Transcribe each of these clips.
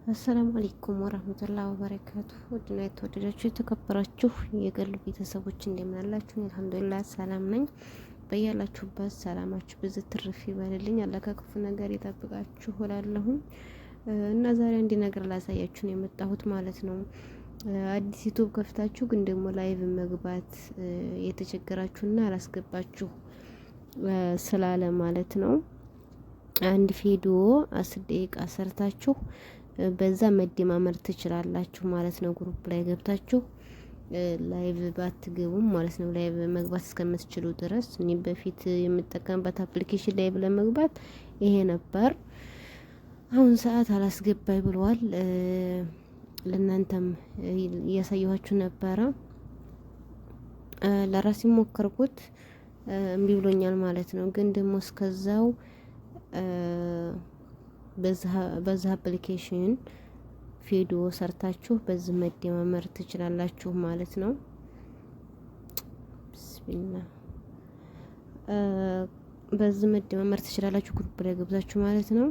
አሰላሙ አለይኩም ወራህመቱላሂ ወበረካቱ። ውድና የተወደዳችሁ የተከበራችሁ የገል ቤተሰቦች እንደምን አላችሁ? አልሐምዱሊላህ ሰላም ነኝ። በያላችሁበት ሰላማችሁ ብዙ ትርፍ ይበልልኝ። አላህ ከክፉ ነገር ይጠብቃችሁ እላለሁኝ። እና ዛሬ አንድ ነገር ላሳያችሁ ነው የመጣሁት ማለት ነው። አዲስ ዩቲዩብ ከፍታችሁ ግን ደግሞ ላይቭ መግባት የተቸገራችሁና አላስገባችሁ ስላለ ማለት ነው። አንድ ቪዲዮ 10 ደቂቃ ሰርታችሁ በዛ መደማመር ትችላላችሁ ማለት ነው። ግሩፕ ላይ ገብታችሁ ላይቭ ባትገቡም ማለት ነው። ላይቭ መግባት እስከምትችሉ ድረስ እኔ በፊት የምጠቀምበት አፕሊኬሽን ላይቭ ለመግባት ይሄ ነበር። አሁን ሰዓት አላስገባይ ብለዋል። ለእናንተም እያሳየኋችሁ ነበረ። ለራሴ ሞከርኩት እምቢ ብሎኛል ማለት ነው። ግን ደግሞ እስከዛው በዛ አፕሊኬሽን ቪዲዮ ሰርታችሁ በዚህ መደማመር ትችላላችሁ ማለት ነው። ቢስሚላ በዚህ መደማመር ትችላላችሁ ግሩፕ ላይ ገብታችሁ ማለት ነው።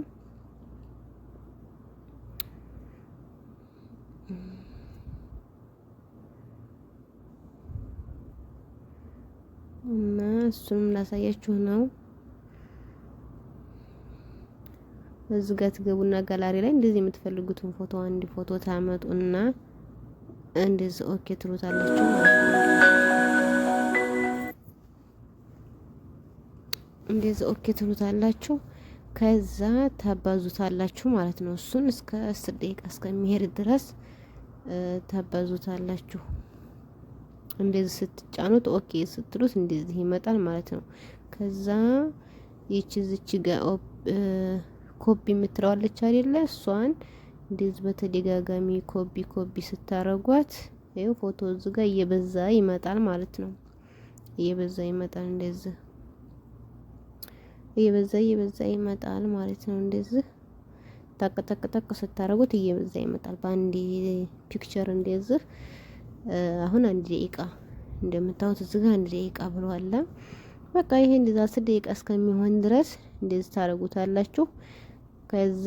እና እሱንም ላሳያችሁ ነው። እዚህ ጋር ትገቡና ጋላሪ ላይ እንደዚህ የምትፈልጉትን ፎቶ አንድ ፎቶ ታመጡና እንደዚህ ኦኬ ትሉታላችሁ ማለት ነው። እንደዚህ ኦኬ ትሉታላችሁ። ከዛ ታባዙታላችሁ ማለት ነው። እሱን እስከ 10 ደቂቃ እስከሚሄድ ድረስ ታባዙታላችሁ። እንደዚህ ስትጫኑት ኦኬ ስትሉት እንደዚህ ይመጣል ማለት ነው። ከዛ ይቺ ጋር ኮፒ የምትለዋለች አይደለ? እሷን እንደዚህ በተደጋጋሚ ኮፒ ስታረጓት ይኸው ፎቶ እዚህ ጋር እየበዛ ይመጣል ማለት ነው። እየበዛ ይመጣል እንደዚህ እየበዛ ይመጣል ማለት ነው። እንደዚህ ታቀጠቅጠቅ ስታረጉት እየበዛ ይመጣል በአንድ ፒክቸር እንደዚህ። አሁን 1 ደቂቃ እንደምታዩት እዚህ ጋር 1 ደቂቃ ብለዋል። በቃ ይሄ እንደዛ 10 ደቂቃ እስከሚሆን ድረስ እንደዚህ ታረጉታላችሁ። ከዛ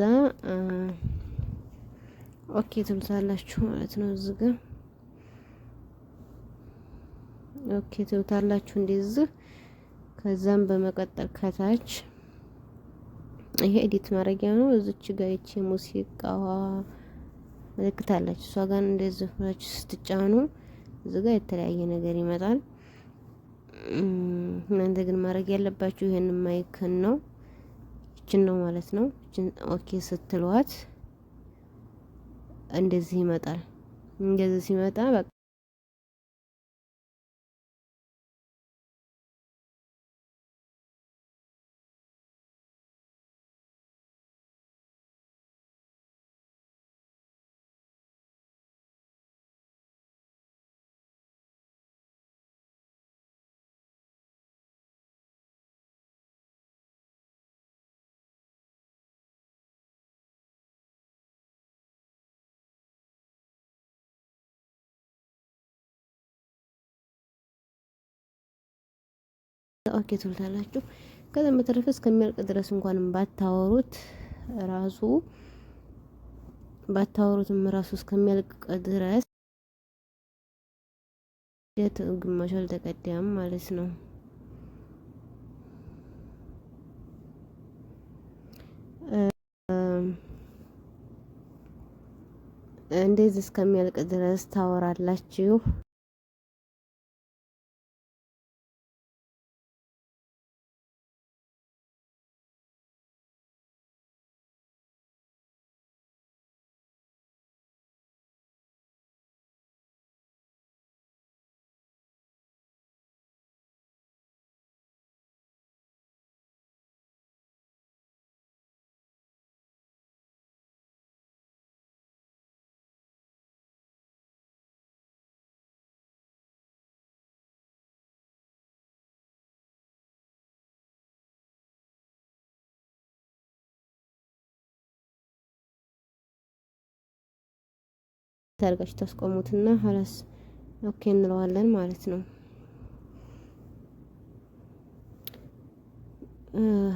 ኦኬ ትሉታላችሁ ማለት ነው። እዚህ ጋር ኦኬ ትሉታላችሁ እንደዚህ። ከዛም በመቀጠል ከታች ይሄ ኤዲት ማድረጊያ ነው። እዚች ጋር ይቺ ሙዚቃዋ ምልክት አለች። እሷ ጋር እንደዚህ ብላችሁ ስትጫኑ እዚህ ጋር የተለያየ ነገር ይመጣል። እናንተ ግን ማድረግ ያለባችሁ ይሄንን ማይክን ነው። እችን ነው ማለት ነው። እችን ኦኬ ስትሏት እንደዚህ ይመጣል። እንደዚህ ሲመጣ በቃ ኦኬ ትሉታላችሁ። ከዛ በተረፈ እስከሚያልቅ ድረስ እንኳንም ባታወሩትም ራሱ እስከሚያልቅ ድረስ ግማሽ አልተቀዳም ማለት ነው። እንደዚህ እስከሚያልቅ ድረስ ታወራላችሁ። ታርጋችሁ ታስቆሙትና ሀላስ ኦኬ እንለዋለን ማለት ነው።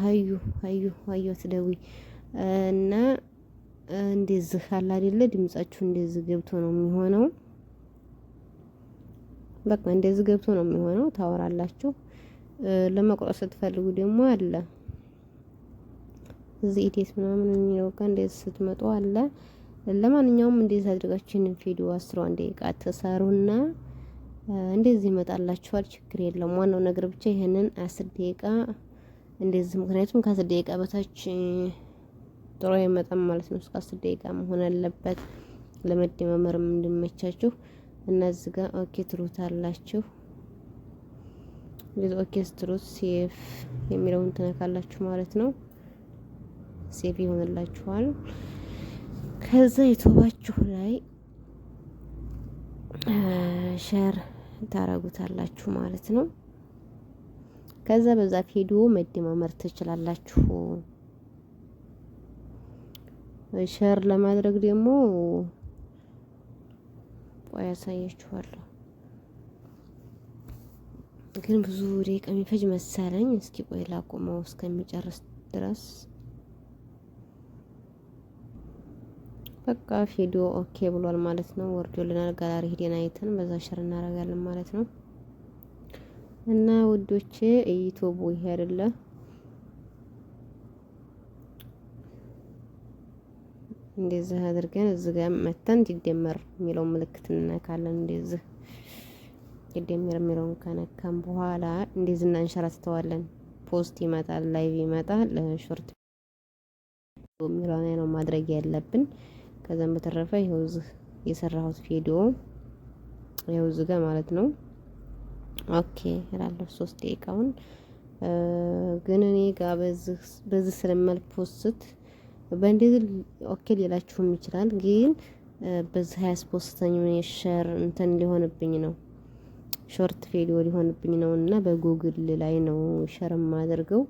ሀዩ አትደዊ እና እንደዚህ አለ አይደለ ድምጻችሁ እንደዚህ ገብቶ ነው የሚሆነው። በቃ እንደዚህ ገብቶ ነው የሚሆነው። ታወራላችሁ። ለመቁረጥ ስትፈልጉ ደግሞ አለ እዚህ ኢቴስ ምናምን የሚለው ጋር እንደዚህ ስትመጡ አለ። ለማንኛውም እንደዚህ አድርጋችሁ ይሄንን ቪዲዮ 11 ደቂቃ ተሰሩና እንደዚህ ይመጣላችኋል። ችግር የለም። ዋናው ነገር ብቻ ይሄንን 10 ደቂቃ እንደዚህ፣ ምክንያቱም ከ10 ደቂቃ በታች ጥሩ አይመጣም ማለት ነው። እስከ 10 ደቂቃ መሆን አለበት ለመደማመርም እንዲመቻችሁ። እና እዚህ ጋር ኦኬ ትሉታላችሁ። ለዚህ ኦኬ ስትሉት ሴቭ የሚለውን ትነካላችሁ ማለት ነው። ሴቭ ይሆንላችኋል። ከዛ ዩቲዩባችሁ ላይ ሼር ታረጉታላችሁ ማለት ነው። ከዛ በዛ ቪዲዮ መደማመር ትችላላችሁ። ሼር ለማድረግ ደግሞ ቆይ ያሳያችኋለሁ፣ ግን ብዙ ደቂቃ የሚፈጅ መሰለኝ። እስኪ ቆይ ላቁመው እስከሚጨርስ ድረስ። በቃ ቪዲዮ ኦኬ ብሏል ማለት ነው። ወርዶልናል። ጋላሪ ሄደን አይተን በዛ ሼር እናደርጋለን ማለት ነው። እና ውዶቼ ዩቲዩብ ይሄ አይደለ እንደዚህ አድርገን እዚህ ጋር መተን እንዲደመር የሚለው ምልክት እንነካለን። እንደዚህ እንዲደመር የሚለውን ከነካም በኋላ እንደዚህ እናንሸራትተዋለን። ፖስት ይመጣል፣ ላይቭ ይመጣል። ሾርት የሚለው ነው ማድረግ ያለብን። ከዛም በተረፈ ይኸው እዚህ የሰራሁት ቪዲዮ ይኸው እዚህ ጋር ማለት ነው። ኦኬ እላለሁ 3 ደቂቃውን ግን እኔ ጋር በዚህ ስለማልፖስት በእንደዚህ ኦኬ ሊላችሁም ይችላል። ግን በዚህ ያስፖስተኝ ሼር እንትን ሊሆንብኝ ነው፣ ሾርት ቪዲዮ ሊሆንብኝ ነው እና በጉግል ላይ ነው ሼር የማደርገው።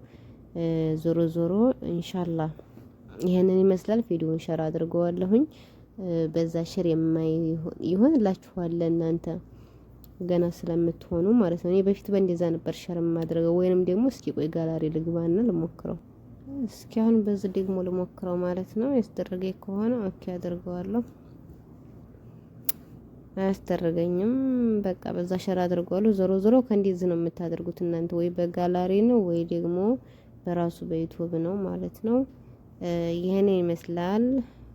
ዞሮ ዞሮ ኢንሻአላህ ይሄንን ይመስላል። ቪዲዮውን ሼር አድርገዋለሁኝ። በዛ ሼር ይሆንላችኋል እናንተ ገና ስለምትሆኑ ማለት ነው። እኔ በፊት በእንደዛ ነበር ሼር የማደርገው። ወይንም ደግሞ እስኪ ቆይ ጋላሪ ልግባና ልሞክረው። እስኪ አሁን በዚህ ደግሞ ልሞክረው ማለት ነው። ያስደረገ ከሆነ ኦኬ አድርገዋለሁ። አያስደረገኝም። በቃ በዛ ሼር አድርገዋለሁ። ዞሮ ዞሮ ከእንደዚህ ነው የምታደርጉት እናንተ፣ ወይ በጋላሪ ነው ወይ ደግሞ በራሱ በዩቲዩብ ነው ማለት ነው። ይሄን ይመስላል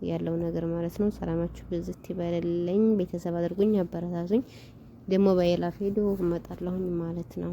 ያለው ነገር ማለት ነው። ሰላማችሁ ብዝት ይበልልኝ። ቤተሰብ አድርጉኝ፣ አበረታቱኝ። ደግሞ በሌላ ቪዲዮ እመጣለሁኝ ማለት ነው።